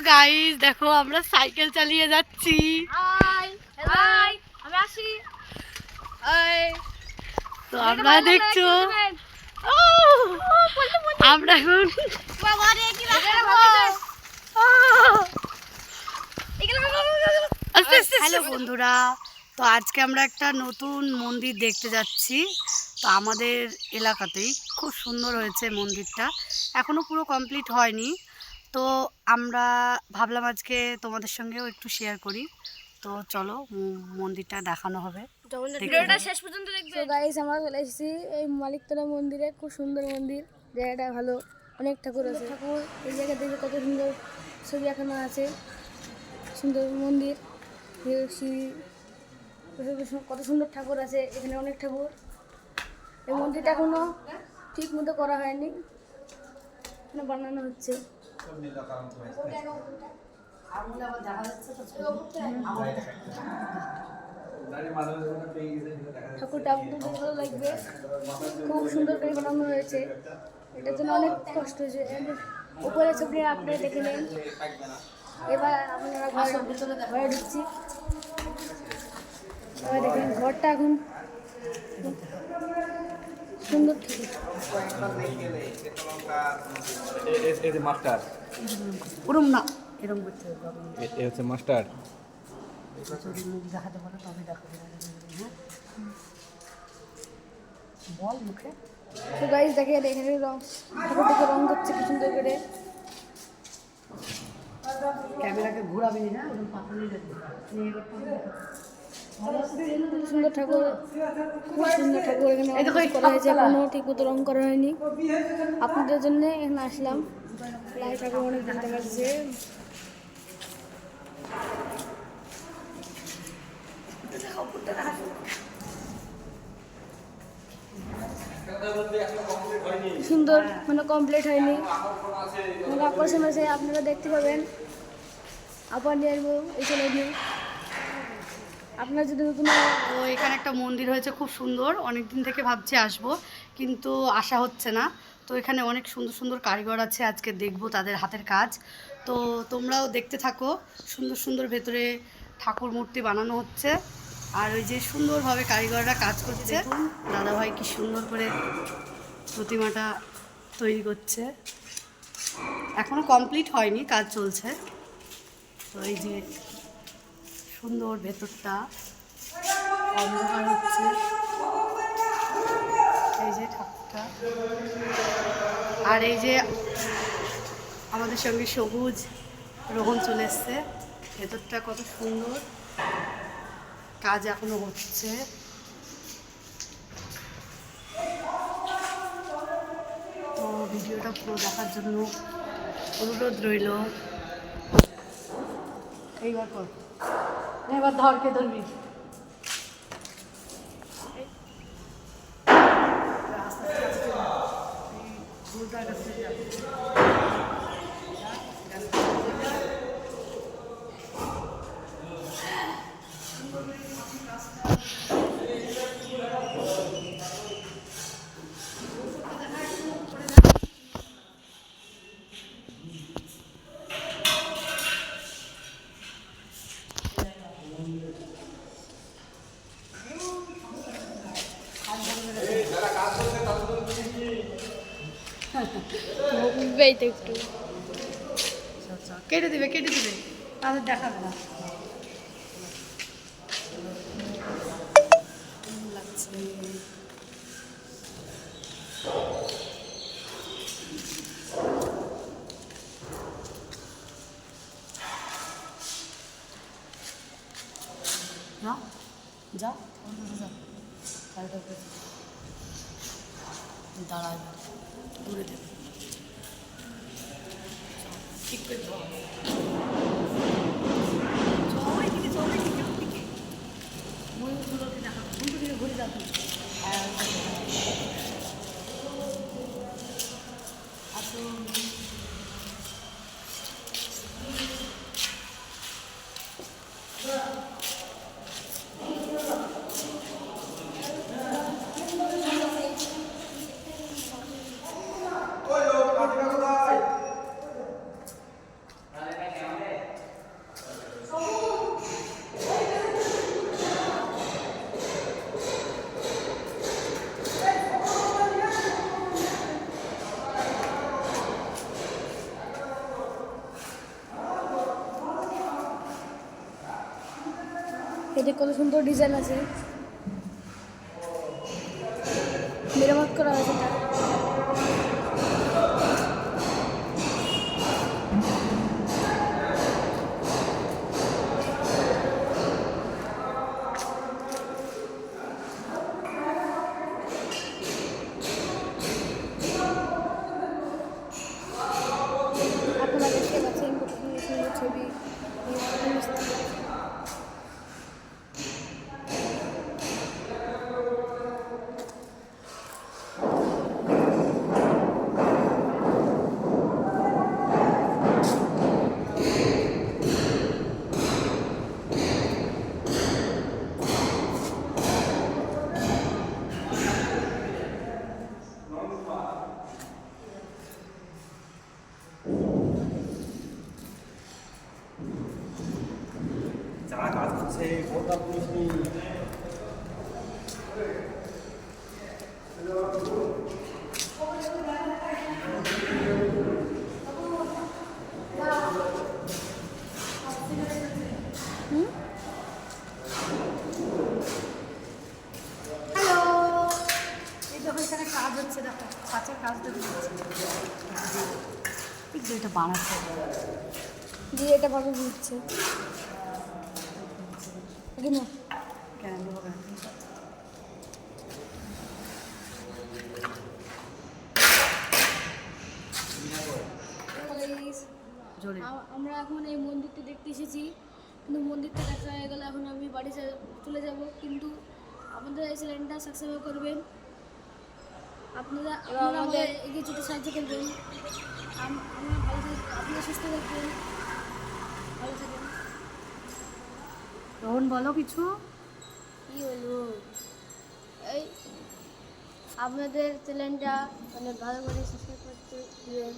Guys দেখো আমরা cycle চালিয়ে যাচ্ছি। তো আমরা দেখছো আমরা এখন হ্যালো বন্ধুরা, তো আজকে আমরা একটা নতুন মন্দির দেখতে যাচ্ছি। তো আমাদের এলাকাতেই খুব সুন্দর হয়েছে মন্দিরটা, এখনো পুরো কমপ্লিট হয়নি। তো আমরা ভাবলাম আজকে তোমাদের সঙ্গেও একটু শেয়ার করি। তো চলো মন্দিরটা দেখানো হবে, ভিডিওটা শেষ পর্যন্ত দেখবে। তো গাইস আমরা চলে এসেছি এই মালিকতলা মন্দিরে। খুব সুন্দর মন্দির, জায়গাটা ভালো, অনেক ঠাকুর আছে। ঠাকুর এই জায়গা দেখে কত সুন্দর ছবি এখনো আছে, সুন্দর মন্দির, কত সুন্দর ঠাকুর আছে এখানে, অনেক ঠাকুর। এই মন্দিরটা এখনো ঠিক মতো করা হয়নি, এখনো বানানো হচ্ছে। ঠাকুরটা আপনাদের ভালো লাগবে, খুব সুন্দর করে বানানো হয়েছে। এটার জন্য অনেক কষ্ট হয়েছে। উপরে ছবি আপনারা দেখে নেন। এবার আপনারা ঘরে ঢুকছি। এবার দেখেন ঘরটা এখন সুন্দর ঠিক মাস্টার ওরম না, এরম করতে হচ্ছে মাস্টার। মুখ দেখাতে পারো তবে দেখাবে, হ্যাঁ বল মুখে। তো গাইস দেখে এখানে ঠাকুরটাকে রং করছে কি সুন্দর করে। ক্যামেরাকে ঘোরাবি না, এরকম পাথর সুন্দর ঠাকুর, খুব সুন্দর ঠাকুর। এখানে করা হয়েছে, এখনো ঠিক মতো রং করা হয়নি। আপনাদের জন্য এখানে আসলাম। লাই ঠাকুর অনেক দেখতে পাচ্ছে। সুন্দর মানে কমপ্লিট হয়নি, মানে আকর্ষণ আছে, আপনারা দেখতে পাবেন। আবার নিয়ে আসবো এই ছেলে নিয়ে। আপনার যদি নতুন তো এখানে একটা মন্দির হয়েছে খুব সুন্দর, অনেক দিন থেকে ভাবছি আসবো কিন্তু আসা হচ্ছে না। তো এখানে অনেক সুন্দর সুন্দর কারিগর আছে, আজকে দেখবো তাদের হাতের কাজ। তো তোমরাও দেখতে থাকো, সুন্দর সুন্দর ভেতরে ঠাকুর মূর্তি বানানো হচ্ছে। আর ওই যে সুন্দরভাবে কারিগররা কাজ করছে, দাদাভাই কি সুন্দর করে প্রতিমাটা তৈরি করছে। এখনো কমপ্লিট হয়নি, কাজ চলছে। তো এই যে সুন্দর ভেতরটা অন্ধকার হচ্ছে, এই যে ঠাকুরটা। আর এই যে আমাদের সঙ্গে সবুজ রোহন চলে এসছে। ভেতরটা কত সুন্দর, কাজ এখনো হচ্ছে। তো ভিডিওটা পুরো দেখার জন্য অনুরোধ রইল। এইবার কর, এবার ধরকে ধরবি। একটু কেটে দিবে তাদের দেখাবে না। না যা দাঁড়ায় দূরে দেবে, ঠিক করে ময়ূরগুলোকে দেখাবো, উল্টো দিকে ঘুরে যাবো। আসুন এতে কত সুন্দর ডিজাইন আছে, মেরামত করা হয়েছে এটা। আপনারা দেখতে পাচ্ছেন কত সুন্দর সুন্দর ছবি। যারা কাজ করছে কোনটা পুলিশ নেই হ্যালো, এই দেখো এখানে কাজ হচ্ছে, দেখো কাঁচের কাজ দেখতে পাচ্ছি। এই যে এটা বানাচ্ছে, দিয়ে এটা ভাবে বুঝছে কেন কেন হবে না? জোরে আমরা এখন এই মন্দিরটা দেখতে এসেছি, কিন্তু মন্দিরটা দেখা হয়ে গেলে এখন আমি বাড়ি চলে যাব। কিন্তু আমাদের এই চ্যানেলটা সাবস্ক্রাইব করবেন, আপনারা আমাদের এগিয়ে যেতে সাহায্য করবেন। আমরা ভালো আপনারা সুস্থ থাকবেন, ভালো থাকবেন। রোহন বলো কিছু। কী বলবো, এই আপনাদের চ্যানেলটা মানে ভালো করে সাবস্ক্রাইব করতে দিবেন।